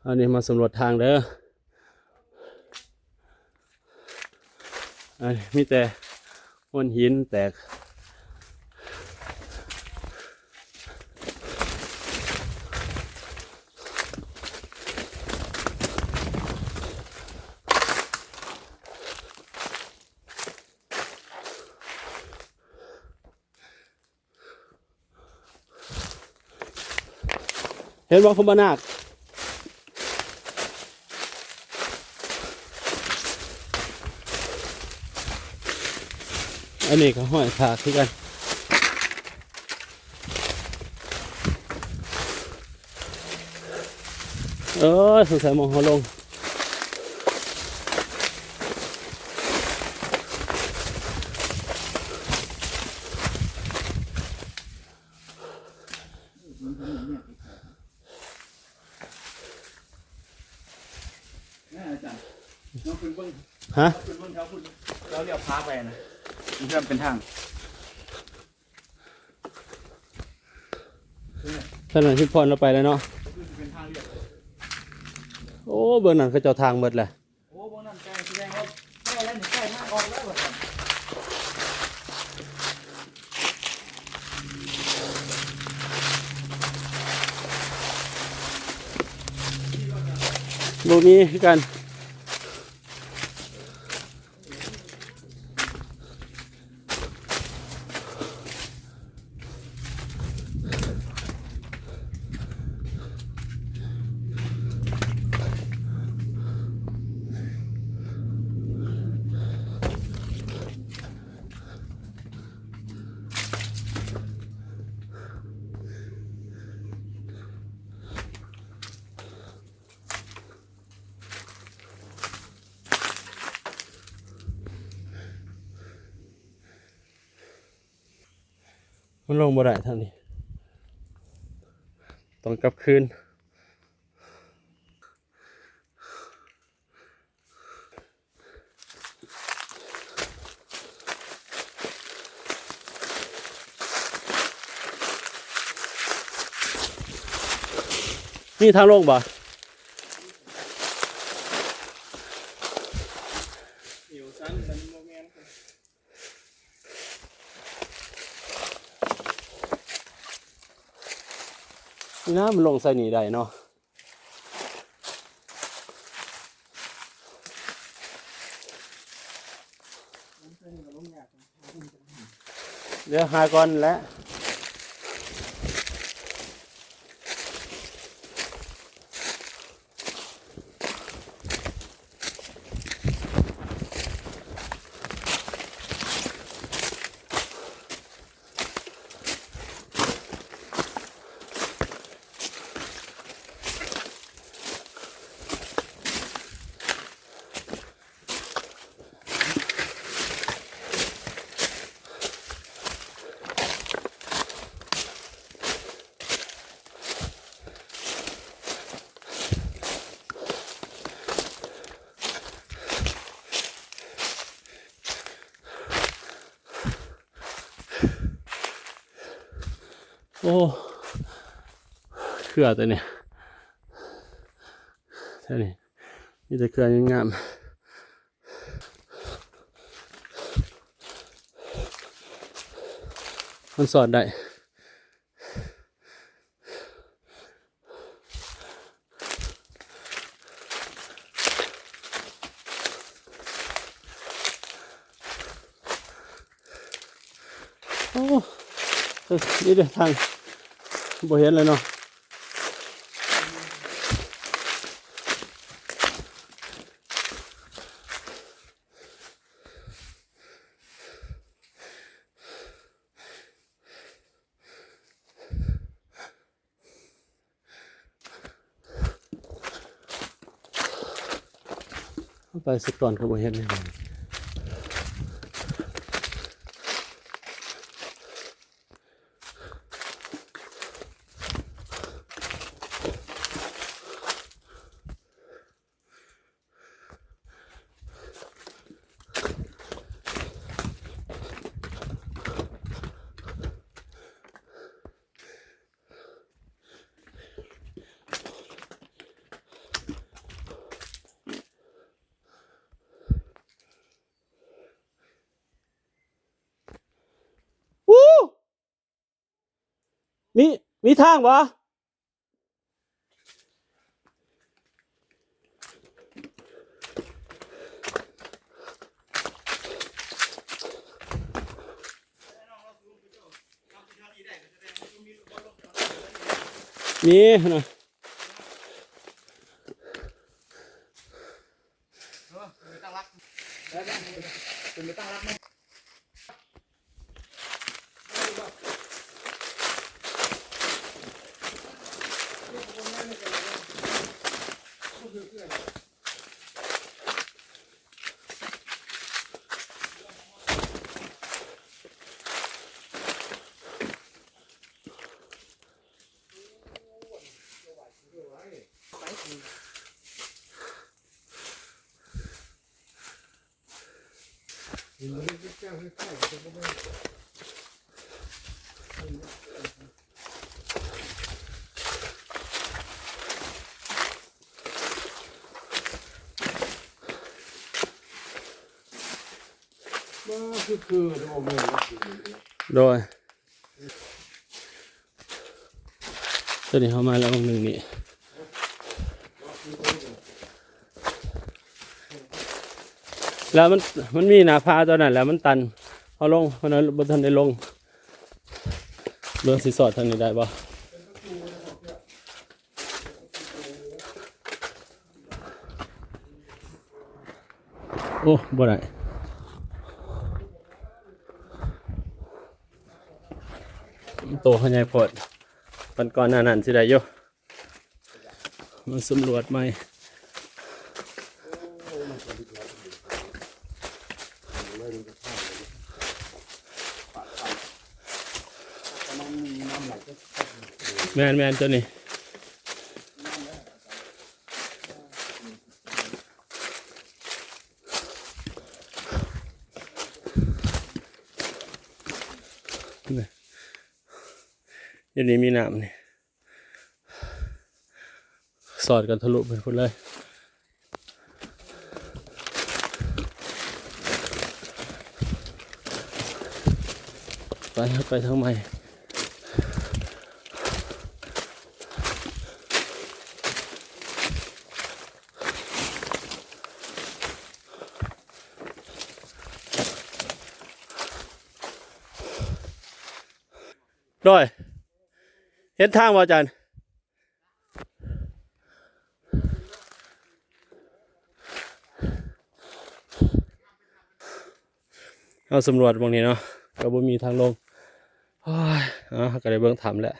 อันนี้มาสำรวจทางเด้อมีแต่ก้อนหินแตกเห็นว่าคุณบานาคอันนี้ก็ห้อยผากที่กันสงสัยมองเขาลงฮะเราเรียกพาไปนะมันจะเป็นทางถนนที่พรเราไปแล้วเนาะเป็นทางเรียบโอ้เบอร์นั้นเขาเจ้าทางหมดแหละโอ้พวกนั้นแกแสดงว่าใกล้แล้วหนูใกล้มากออกแล้วแบบลูกนี้คือกันมันลงบ่ได้ทางนี้ต้องกลับคืนนี่ทางลงบ่น้ำมันลงใส่นี่ได้เนาะเดี๋ยวหาก่อนแล้วโอ้เครือตัวเนี่ยใช่นี่มีแต่เครืองามมันสอดได้โอ้นี่เดี๋ยวทางบ่เห็นเลยเนาะไปสักก่อนก็บ่เห็นเลย มีทางบ่มีนะ ไม่ตั้งรักแล้วเป็นไม่ตั้งรักไหมคือโดนเลย โดยตัวนี้เข้ามาแล้วหนึ่งนี่แล้วมันมีหน้าผาตัวนั้นแล้วมันตันเอาลงเพราะนั้นบนทันได้ลงเรือสีสอดทางนี้ได้ปะโอ้บ่ได้โตขยายผลปันก่อนหน้านั้นสิได้อยู่มันสำรวจไหมแมนตัวนี้อันนี้มีน้ำนี่สอดกันทะลุไปหมดเลยไปทางใหม่ด้วยเห็นทางว่าอาจารย์เอาสำรวจตรงนี้เนาะก็บ่มีทางลงก็ได้เบิ่งทำแหละ